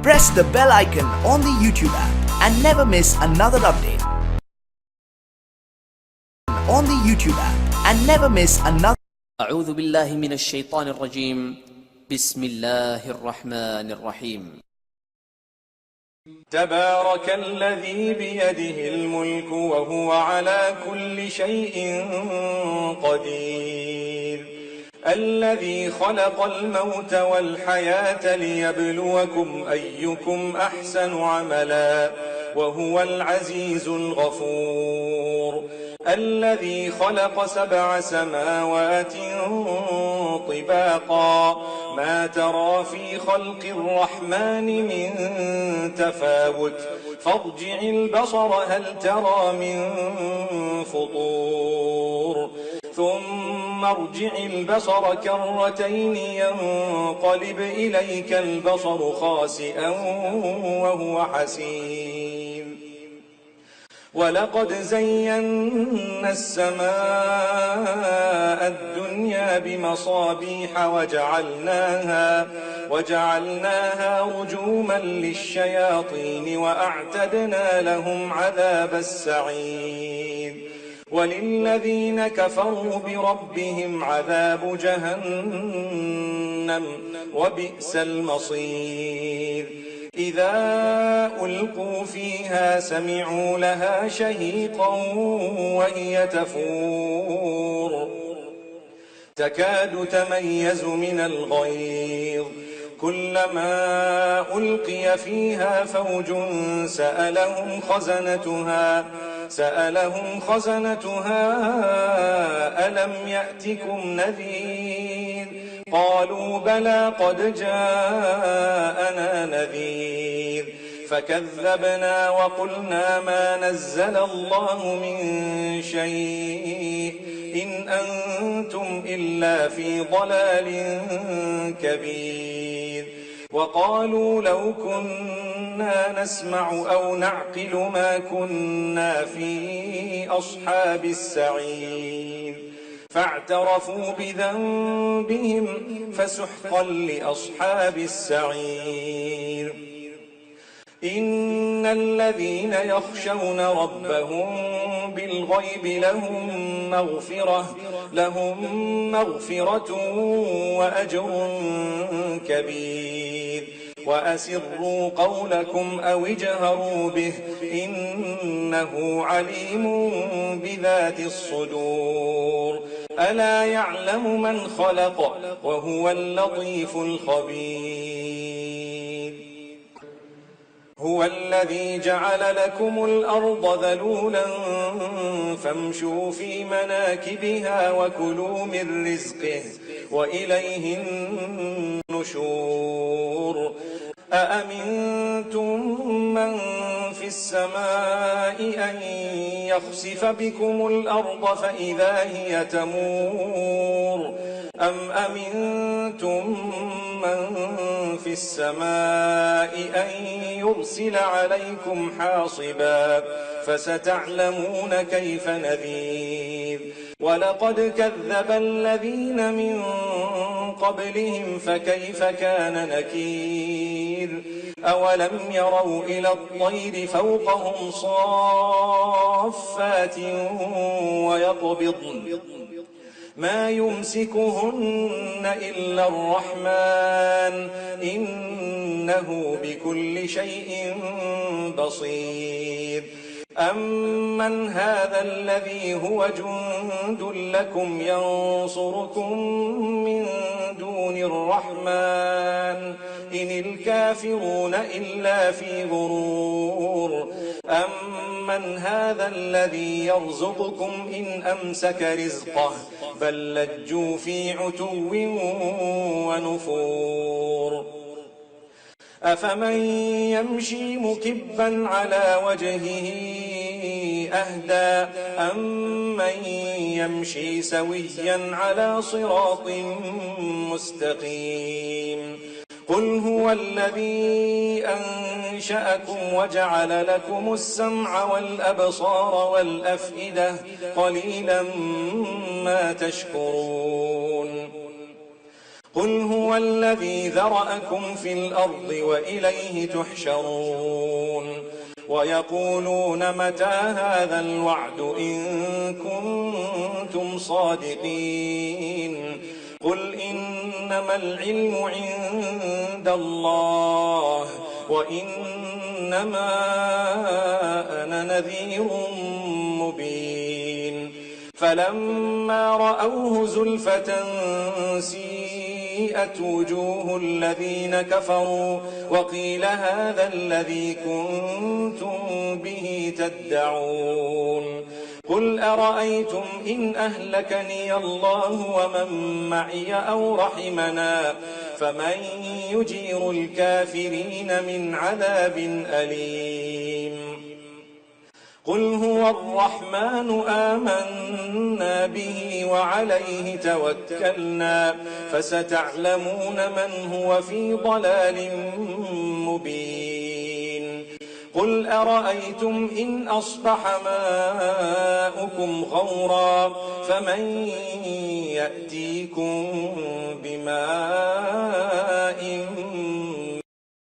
Press the bell icon on the YouTube app and never miss another update. On the YouTube app and never miss another. أعوذ بالله من الشيطان الرجيم. بسم الله الرحمن الرحيم. تبارك الذي بيده الملك وهو على كل شيء قدير الذي خلق الموت والحياة ليبلوكم أيكم أحسن عملا وهو العزيز الغفور الذي خلق 7 سماوات طباقا ما ترى في خلق الرحمن من تفاوت فارجع البصر هل ترى من فطور ثم ارجع البصر كرتين ينقلب إليك البصر خاسئا وهو حسير ولقد زينا السماء الدنيا بمصابيح وجعلناها رجوما للشياطين وأعتدنا لهم عذاب السعير وللذين كفروا بربهم عذاب جهنم وبئس المصير إذا ألقوا فيها سمعوا لها شهيقا وهي تفور تكاد تميز من الغيظ كلما ألقي فيها فوج سألهم خزنتها ألم يأتكم نذير قالوا بلى قد جاءنا نذير فكذبنا وقلنا ما نزل الله من شيء إن أنتم إلا في ضلال كبير وقالوا لو كنا نسمع أو نعقل ما كنا في أصحاب السعير فاعترفوا بذنبهم فسحقا لأصحاب السعير إن الذين يخشون ربهم بالغيب لهم مغفرة وأجر كبير وأسروا قولكم أو اجهروا به إنه عليم بذات الصدور ألا يعلم من خلق وهو اللطيف الخبير هو الذي جعل لكم الأرض ذلولا فامشوا في مناكبها وكلوا من رزقه وإليه النشور أأمنتم من في السماء أن يخسف بكم الأرض فإذا هي تمور أم أمنتم من في السماء أن يرسل عليكم حاصبا فستعلمون كيف نذير ولقد كذب الذين من قبلهم فكيف كان نكير أولم يروا إلى الطير فوقهم صافات ويقبضن ما يمسكهن إلا الرحمن إنه بكل شيء بصير أمن هذا الذي هو جند لكم ينصركم من دون الرحمن إن الكافرون إلا في غرور أمن هذا الذي يرزقكم إن أمسك رزقه بل لجوا في عتو ونفور أفمن يمشي مكبا على وجهه أهدى أمن يمشي سويا على صراط مستقيم قل هو الذي أنشأكم وجعل لكم السمع والأبصار والأفئدة قليلا ما تشكرون قل هو الذي ذرأكم في الأرض وإليه تحشرون ويقولون متى هذا الوعد إن كنتم صادقين قل إنما العلم عند الله وإنما أنا نذير مبين فلما رأوه زلفة سيئت وجوه الذين كفروا وقيل هذا الذي كنتم به تدعون قل أرأيتم إن أهلكني الله ومن معي أو رحمنا فمن يجير الكافرين من عذاب أليم قل هو الرحمن آمنا به وعليه توكلنا فستعلمون من هو في ضلال مبين قل أرأيتم إن أصبح ماؤكم غورا فمن يأتيكم بماء